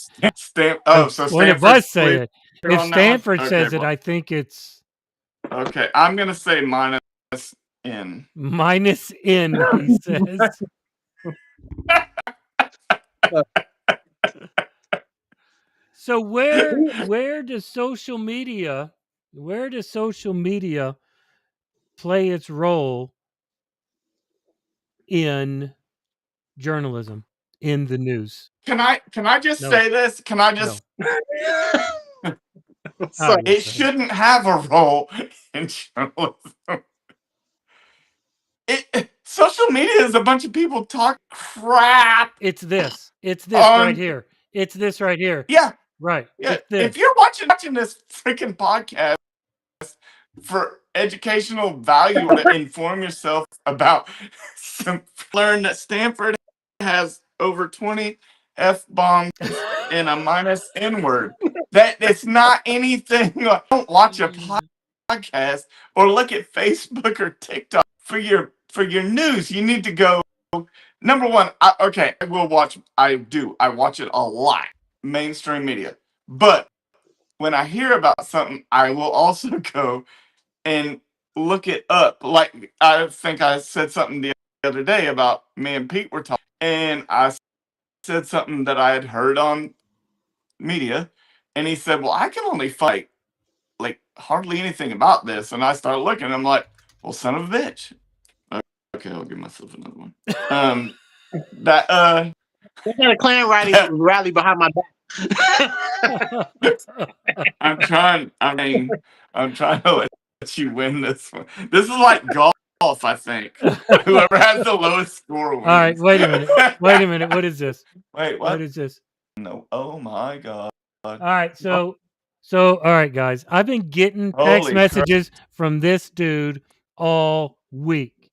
[SPEAKER 3] oh, so
[SPEAKER 1] one of
[SPEAKER 3] Stanford's
[SPEAKER 1] us say it.
[SPEAKER 3] clear
[SPEAKER 1] If
[SPEAKER 3] on that one?
[SPEAKER 1] Stanford
[SPEAKER 3] Okay,
[SPEAKER 1] says it,
[SPEAKER 3] well,
[SPEAKER 1] I think it's
[SPEAKER 3] okay. I'm gonna say minus N.
[SPEAKER 1] minus N. He says. So where does social media play its role in journalism, in the news?
[SPEAKER 3] Can I just
[SPEAKER 1] No.
[SPEAKER 3] say this? Can I just?
[SPEAKER 1] No.
[SPEAKER 2] So,
[SPEAKER 3] It shouldn't have a role in journalism. Social media is a bunch of people talk crap.
[SPEAKER 1] It's this. It's this right
[SPEAKER 3] On
[SPEAKER 1] here. It's this right here.
[SPEAKER 3] yeah,
[SPEAKER 1] Right.
[SPEAKER 3] yeah.
[SPEAKER 1] It's this.
[SPEAKER 3] If you're watching this freaking podcast for educational value or to inform yourself about some, learn that Stanford has over 20 F bombs and a minus N word. That it's not anything. Don't watch a podcast or look at Facebook or TikTok for your news. You need to go. Number one, okay, I will watch. I watch it a lot, mainstream media. But when I hear about something, I will also go and look it up. Like I think I said something the other day about me and Pete were talking, and I said something that I had heard on media, And he said, "Well, I can only fight like hardly anything about this." And I start looking. And I'm like, "Well, son of a bitch." Okay, I'll give myself another one. That
[SPEAKER 2] They got a clan rally behind my back.
[SPEAKER 3] I'm trying to let you win this one. This is like golf, I think. Whoever has the lowest score
[SPEAKER 1] All right,
[SPEAKER 3] wins.
[SPEAKER 1] wait a minute. Wait a minute. What is this?
[SPEAKER 3] Wait,
[SPEAKER 1] What
[SPEAKER 3] what?
[SPEAKER 1] is this?
[SPEAKER 3] No. Oh my god.
[SPEAKER 1] All right, so all right, guys. I've been getting text
[SPEAKER 3] Holy crap.
[SPEAKER 1] messages from this dude all week.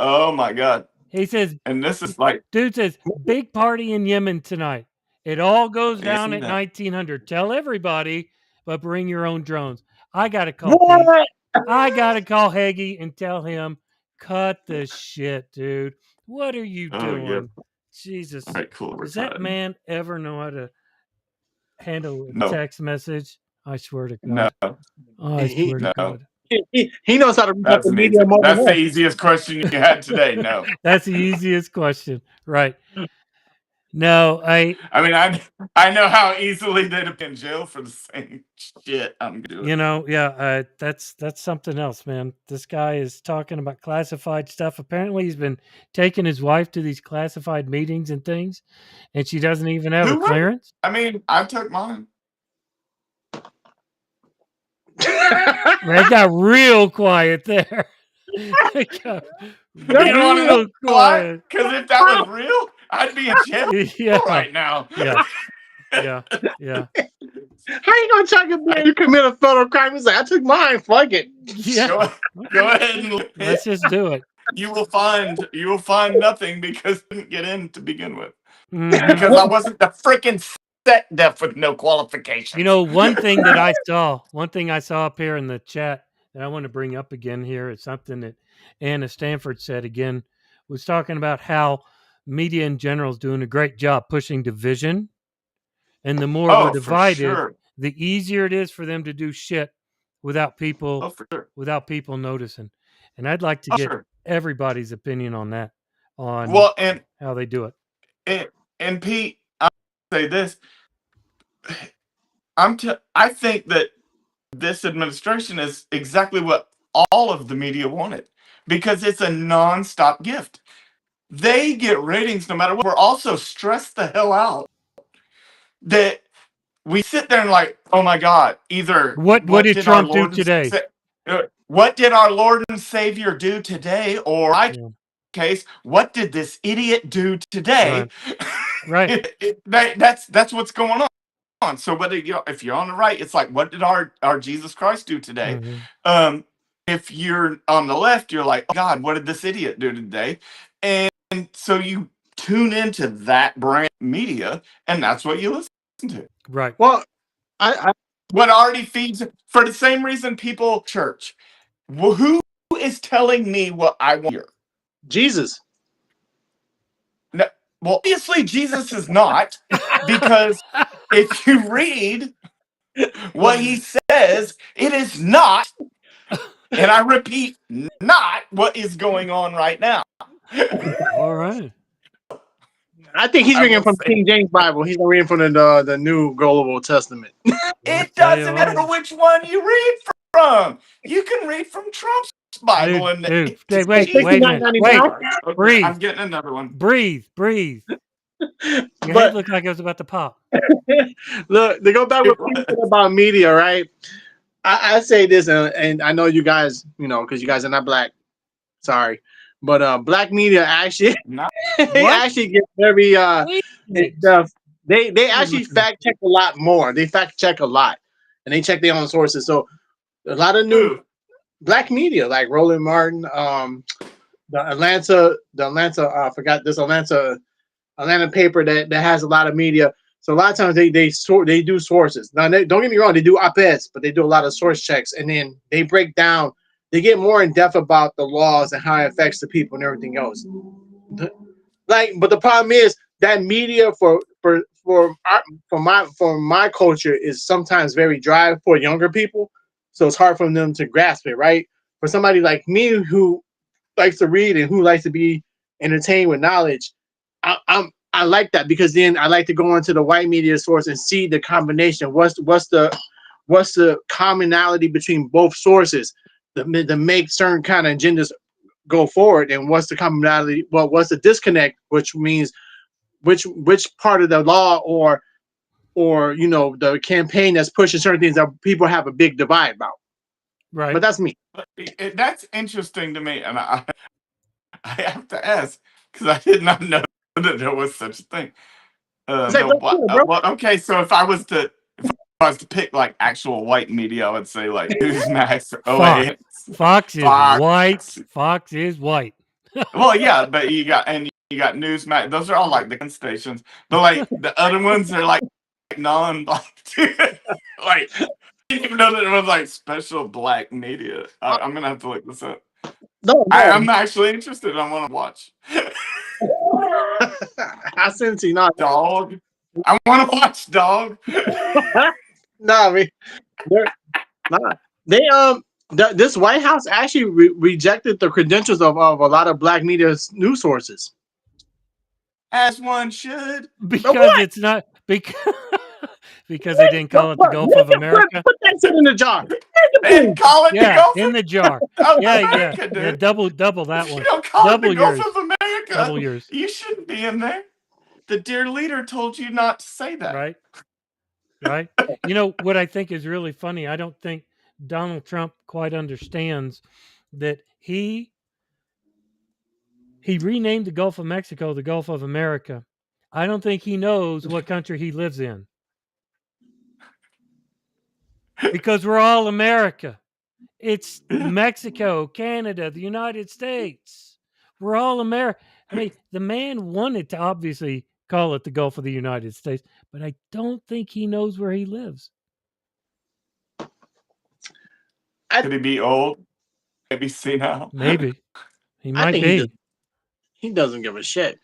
[SPEAKER 3] Oh my god.
[SPEAKER 1] He says,
[SPEAKER 3] And this is like,
[SPEAKER 1] dude says, big party in Yemen tonight. It all goes
[SPEAKER 3] yeah,
[SPEAKER 1] down
[SPEAKER 3] see
[SPEAKER 1] at
[SPEAKER 3] that.
[SPEAKER 1] 1900. Tell everybody, but bring your own drones. I got to call Pete.
[SPEAKER 2] What?
[SPEAKER 1] I got to call Hagee and tell him, cut the shit, dude. What are you
[SPEAKER 3] Oh
[SPEAKER 1] doing?
[SPEAKER 3] yeah.
[SPEAKER 1] Jesus.
[SPEAKER 3] All right, cool. We're
[SPEAKER 1] Does that
[SPEAKER 3] tied.
[SPEAKER 1] man ever know how to handle a
[SPEAKER 3] No.
[SPEAKER 1] text message? I swear to
[SPEAKER 3] No.
[SPEAKER 1] God. I swear to
[SPEAKER 3] No.
[SPEAKER 1] God.
[SPEAKER 2] He knows how to reach out
[SPEAKER 3] That's
[SPEAKER 2] the
[SPEAKER 3] an
[SPEAKER 2] media
[SPEAKER 3] easy.
[SPEAKER 2] more than
[SPEAKER 3] That's the
[SPEAKER 2] us.
[SPEAKER 3] easiest question you had today. No.
[SPEAKER 1] That's the easiest question. Right. No,
[SPEAKER 3] I mean, I know how easily they'd have been in jail for the same shit I'm doing.
[SPEAKER 1] you know, yeah, that's something else, man. This guy is talking about classified stuff. Apparently, he's been taking his wife to these classified meetings and things, and she doesn't even have a
[SPEAKER 3] Who wouldn't?
[SPEAKER 1] clearance.
[SPEAKER 3] I mean, I took mine.
[SPEAKER 1] They got real quiet there. They got
[SPEAKER 3] You don't want to know
[SPEAKER 1] real
[SPEAKER 3] why?
[SPEAKER 1] quiet.
[SPEAKER 3] Because if that was real, I'd be in jail
[SPEAKER 1] Yeah,
[SPEAKER 3] right now.
[SPEAKER 1] yeah, yeah, yeah,
[SPEAKER 2] How you gonna talk about you commit a federal crime? He's like, I took mine. Fuck it.
[SPEAKER 1] yeah.
[SPEAKER 3] Go ahead and
[SPEAKER 1] Let's just do it.
[SPEAKER 3] you will find nothing because I didn't get in to begin with.
[SPEAKER 1] Mhm.
[SPEAKER 3] Because I wasn't the freaking set deaf with no qualifications.
[SPEAKER 1] You know, one thing I saw up here in the chat that I want to bring up again here is something that Anna Stanford said again, was talking about how media in general is doing a great job pushing division. And the more we're
[SPEAKER 3] Oh, for
[SPEAKER 1] divided,
[SPEAKER 3] sure.
[SPEAKER 1] the easier it is for them to do shit without
[SPEAKER 3] Oh,
[SPEAKER 1] people
[SPEAKER 3] for sure.
[SPEAKER 1] noticing. And I'd like to
[SPEAKER 3] Oh,
[SPEAKER 1] get
[SPEAKER 3] sure.
[SPEAKER 1] everybody's opinion on that, on
[SPEAKER 3] Well, and
[SPEAKER 1] how they do it.
[SPEAKER 3] and Pete, I'll say this. I think that this administration is exactly what all of the media wanted because it's a nonstop gift. They get ratings no matter what. We're also stressed the hell out that we sit there and like, oh my God, either
[SPEAKER 1] What did
[SPEAKER 3] did our
[SPEAKER 1] Trump do
[SPEAKER 3] Lord
[SPEAKER 1] today?
[SPEAKER 3] what did our Lord and Savior do today? Or
[SPEAKER 1] Yeah.
[SPEAKER 3] case, what did this idiot do today?
[SPEAKER 1] Right.
[SPEAKER 3] That's what's going on. So whether if you're on the right, it's like, what did our Jesus Christ do today?
[SPEAKER 1] Mhm.
[SPEAKER 3] If you're on the left, you're like, oh God, what did this idiot do today? And so you tune into that brand media, and that's what you listen to.
[SPEAKER 1] Right.
[SPEAKER 2] Well, I
[SPEAKER 3] What already feeds for the same reason people church. Well, who is telling me what I want to hear?
[SPEAKER 2] Jesus.
[SPEAKER 3] No, well, obviously Jesus is not, because if you read what he says, it is not, and I repeat, not what is going on right now.
[SPEAKER 1] All right.
[SPEAKER 2] I think he's
[SPEAKER 3] I
[SPEAKER 2] reading
[SPEAKER 3] will
[SPEAKER 2] from
[SPEAKER 3] say
[SPEAKER 2] King James Bible. He's not reading from the New Global Testament.
[SPEAKER 3] it doesn't matter which one you read from. You can read from Trump's Bible and
[SPEAKER 1] Dude,
[SPEAKER 3] it's
[SPEAKER 1] wait a minute. Wait,
[SPEAKER 3] Okay,
[SPEAKER 1] breathe.
[SPEAKER 3] I'm getting another one.
[SPEAKER 1] Breathe. Your
[SPEAKER 2] But
[SPEAKER 1] head looked like it was about to pop.
[SPEAKER 2] look, to go back with what you said about media, right? I say this, and I know you guys, because you guys are not black. Sorry, but black media actually
[SPEAKER 3] Not
[SPEAKER 2] they
[SPEAKER 1] What?
[SPEAKER 2] actually get very
[SPEAKER 1] Wait a minute.
[SPEAKER 2] they actually fact check a lot more. They fact check a lot, and they check their own sources. So a lot of new
[SPEAKER 3] who?
[SPEAKER 2] black media like Roland Martin, the Atlanta, I forgot this Atlanta paper that has a lot of media. So a lot of times they do sources. Now don't get me wrong, they do op-eds, but they do a lot of source checks, and then they break down. They get more in depth about the laws and how it affects the people and everything else. But the problem is that media for my culture is sometimes very dry for younger people, so it's hard for them to grasp it. Right, for somebody like me who likes to read and who likes to be entertained with knowledge, I like that because then I like to go into the white media source and see the combination. What's the commonality between both sources to make certain kind of agendas go forward, and what's the commonality? Well, what's the disconnect? Which means which part of the law or the campaign that's pushing certain things that people have a big divide about.
[SPEAKER 1] Right.
[SPEAKER 2] But that's me.
[SPEAKER 3] That's interesting to me, and I have to ask because I did not know that there was such a thing.
[SPEAKER 2] It's like, bro.
[SPEAKER 3] Well, okay, so if I was to pick like actual white media, I would say like Newsmax,
[SPEAKER 1] Fox.
[SPEAKER 3] 08,
[SPEAKER 1] Fox is
[SPEAKER 3] Fox.
[SPEAKER 1] white. Fox is white.
[SPEAKER 3] Well, yeah, but you got Newsmax. Those are all like the stations, but like the other ones are like non-black. Like I didn't even know that it was like special black media. I'm gonna have to look this up.
[SPEAKER 2] No.
[SPEAKER 3] I'm actually interested. I want to watch.
[SPEAKER 2] I sent it to you. Not
[SPEAKER 3] Dog. I want to watch Dog.
[SPEAKER 2] no, nah. They this White House actually rejected the credentials of a lot of black media news sources.
[SPEAKER 3] As one should.
[SPEAKER 1] Because it's not because they didn't call it the Gulf of America.
[SPEAKER 2] Put that shit in the jar.
[SPEAKER 3] And call it the Gulf
[SPEAKER 1] in the jar.
[SPEAKER 3] of
[SPEAKER 1] Yeah,
[SPEAKER 3] America,
[SPEAKER 1] yeah. Double that
[SPEAKER 3] If
[SPEAKER 1] one.
[SPEAKER 3] you don't call
[SPEAKER 1] Double
[SPEAKER 3] it the Gulf
[SPEAKER 1] yours.
[SPEAKER 3] of America,
[SPEAKER 1] Double yours.
[SPEAKER 3] you shouldn't be in there. The dear leader told you not to say that.
[SPEAKER 1] Right. Right. You know what I think is really funny? I don't think Donald Trump quite understands that he renamed the Gulf of Mexico the Gulf of America. I don't think he knows what country he lives in. Because we're all America. It's Mexico, Canada, the United States. We're all America. I mean, the man wanted to obviously call it the Gulf of the United States, but I don't think he knows where he lives.
[SPEAKER 3] Could he be old? Maybe senile?
[SPEAKER 1] Maybe. He might
[SPEAKER 2] be. He doesn't give a shit.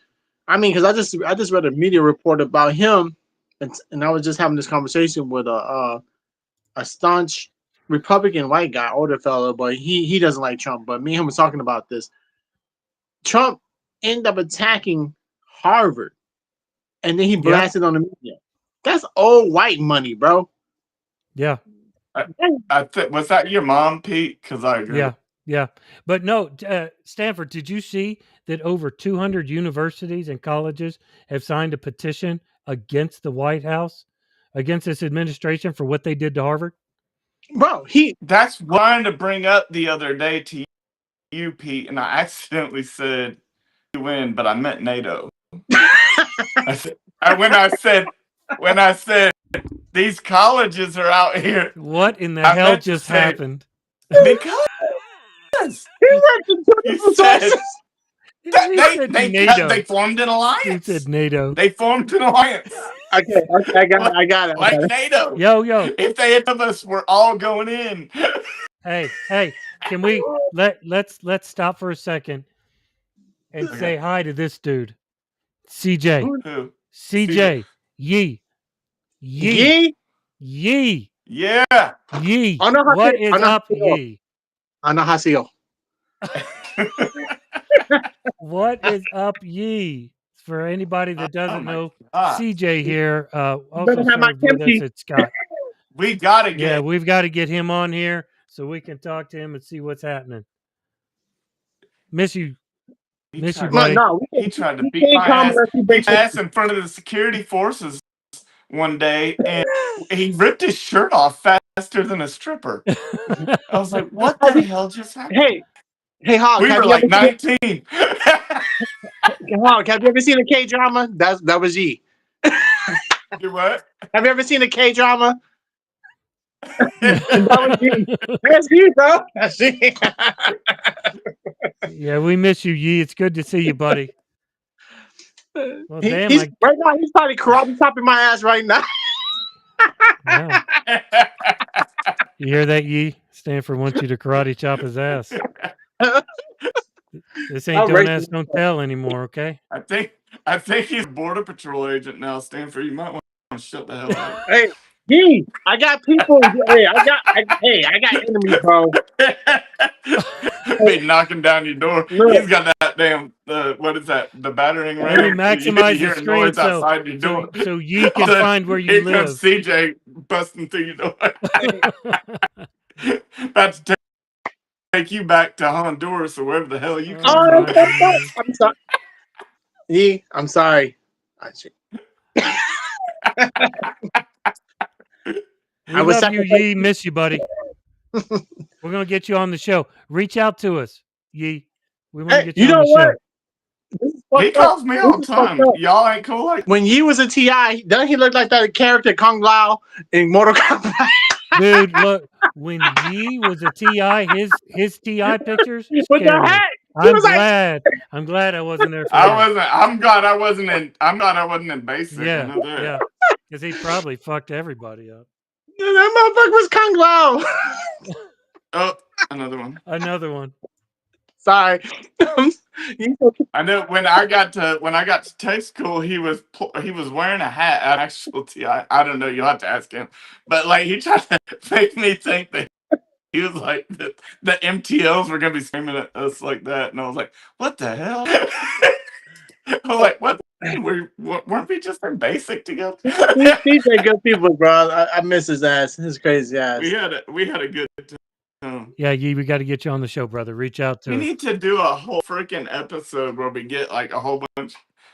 [SPEAKER 2] I mean, because I just read a media report about him, and I was just having this conversation with a staunch Republican white guy, older fellow, but he doesn't like Trump. But me and him was talking about this. Trump ended up attacking Harvard, and then he blasted on the media. That's old white money, bro.
[SPEAKER 1] Yeah.
[SPEAKER 3] Was that your mom, Pete? Because I agree.
[SPEAKER 1] Yeah. But no, Stanford, did you see that over 200 universities and colleges have signed a petition against the White House, against this administration for what they did to Harvard?
[SPEAKER 2] Bro,
[SPEAKER 3] that's what I wanted to bring up the other day to you, Pete, and I accidentally said UN, but I meant NATO. when I said these colleges are out here.
[SPEAKER 1] What in the hell just happened?
[SPEAKER 3] Because you said they formed an alliance.
[SPEAKER 1] He said NATO.
[SPEAKER 3] They formed an alliance.
[SPEAKER 2] Okay, I got it.
[SPEAKER 3] Like NATO.
[SPEAKER 1] Yo.
[SPEAKER 3] If they had of us, we're all going in.
[SPEAKER 1] Hey, can we let's stop for a second and say hi to this dude, CJ.
[SPEAKER 3] Who?
[SPEAKER 1] CJ. Yee.
[SPEAKER 2] Yee.
[SPEAKER 3] Yeah.
[SPEAKER 1] Yee. What is up, Yee?
[SPEAKER 2] Anahasio.
[SPEAKER 1] What is up, Yee? For anybody that doesn't know, CJ here also served with us at Scott.
[SPEAKER 3] We've got to
[SPEAKER 1] get him on here so we can talk to him and see what's happening. Miss you, buddy.
[SPEAKER 3] He tried to beat my ass in front of the security forces one day, and he ripped his shirt off faster than a stripper. I was like, "What the hell just happened?"
[SPEAKER 2] Hey, Hog.
[SPEAKER 3] We were like 19.
[SPEAKER 2] Hog, have you ever seen a K drama? That was Yee.
[SPEAKER 3] You what?
[SPEAKER 2] Have you ever seen a K drama? That was Yee. That's Yee, bro. That's Yee.
[SPEAKER 1] Yeah, we miss you, Yee. It's good to see you, buddy. Well,
[SPEAKER 2] right now he's probably karate chopping my ass right now.
[SPEAKER 1] Yeah. You hear that, Yee? Stanford wants you to karate chop his ass. This ain't don't ask, don't tell anymore, okay?
[SPEAKER 3] I think he's a border patrol agent now, Stanford. You might want to shut the hell up.
[SPEAKER 2] Hey, Yee, I got people. I got enemies, bro.
[SPEAKER 3] be knocking down your door.
[SPEAKER 2] Look.
[SPEAKER 3] He's got that damn what is that? The battering
[SPEAKER 1] Let me
[SPEAKER 3] ram.
[SPEAKER 1] maximize
[SPEAKER 3] You
[SPEAKER 1] the
[SPEAKER 3] hear a
[SPEAKER 1] screen
[SPEAKER 3] noise outside your door.
[SPEAKER 1] so Yee can
[SPEAKER 3] So
[SPEAKER 1] find where you
[SPEAKER 3] here comes
[SPEAKER 1] live.
[SPEAKER 3] CJ busting through your door. About to take you back to Honduras or wherever the hell you come
[SPEAKER 2] Oh,
[SPEAKER 3] from.
[SPEAKER 2] that's fucked up. I'm sorry. Yee, I'm sorry.
[SPEAKER 1] We love you, Yee. Miss you, buddy. We're gonna get you on the show. Reach out to us, Yee. We want to
[SPEAKER 2] Hey,
[SPEAKER 1] get you
[SPEAKER 2] you
[SPEAKER 1] on
[SPEAKER 2] know
[SPEAKER 1] the
[SPEAKER 2] what?
[SPEAKER 1] show.
[SPEAKER 2] This is
[SPEAKER 3] He
[SPEAKER 2] fucked up.
[SPEAKER 3] calls me all the time. Y'all ain't cool like
[SPEAKER 2] When Yee was a TI, doesn't he look like that character Kung Lao in Mortal Kombat?
[SPEAKER 1] Dude, look, when Yee was a TI, his TI pictures
[SPEAKER 2] With the
[SPEAKER 1] scared me.
[SPEAKER 2] hat.
[SPEAKER 1] I'm glad I wasn't there for
[SPEAKER 3] I
[SPEAKER 1] that.
[SPEAKER 3] wasn't. I'm glad I wasn't in basic. I
[SPEAKER 1] Yeah,
[SPEAKER 3] know that.
[SPEAKER 1] yeah. Because he probably fucked everybody up.
[SPEAKER 2] That motherfucker was Kung Lao.
[SPEAKER 3] Oh, another one.
[SPEAKER 1] Another one.
[SPEAKER 2] Sorry.
[SPEAKER 3] I know when I got to tech school, he was wearing a hat. An actual TI. I don't know. You'll have to ask him. But like he tried to make me think that he was like the MTLs were gonna be screaming at us like that, and I was like, what the hell? I'm like, what? Weren't we just in basic together?
[SPEAKER 2] These are good people, bro. I miss his ass. His crazy ass.
[SPEAKER 3] we had a good time.
[SPEAKER 1] Yeah, Yee, we got to get you on the show, brother. Reach out to
[SPEAKER 3] We
[SPEAKER 1] us.
[SPEAKER 3] need to do a whole freaking episode where we get like a whole bunch.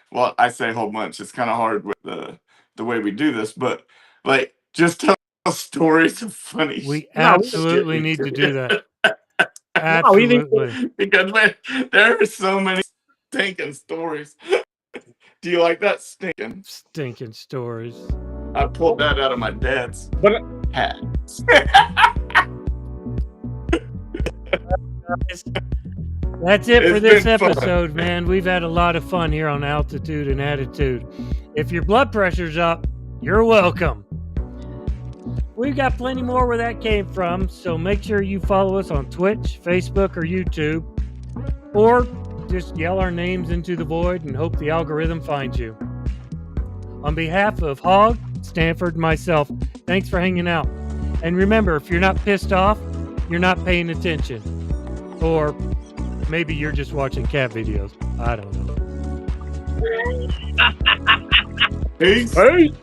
[SPEAKER 3] Well, I say a whole bunch. It's kind of hard with the way we do this, but like just tell stories of funny.
[SPEAKER 1] We absolutely need to do that. Absolutely.
[SPEAKER 3] Because man, there are so many stinking stories. Do you like that stinking?
[SPEAKER 1] Stinking stories.
[SPEAKER 3] I pulled that out of my dad's hat.
[SPEAKER 1] That's it for this episode, man. We've had a lot of fun here on Altitude and Attitude. If your blood pressure's up, you're welcome. We've got plenty more where that came from, so make sure you follow us on Twitch, Facebook, or YouTube. Or just yell our names into the void and hope the algorithm finds you. On behalf of Hogg, Stanford, and myself, thanks for hanging out. And remember, if you're not pissed off, you're not paying attention. Or maybe you're just watching cat videos. I don't know.
[SPEAKER 3] Peace.
[SPEAKER 2] Hey.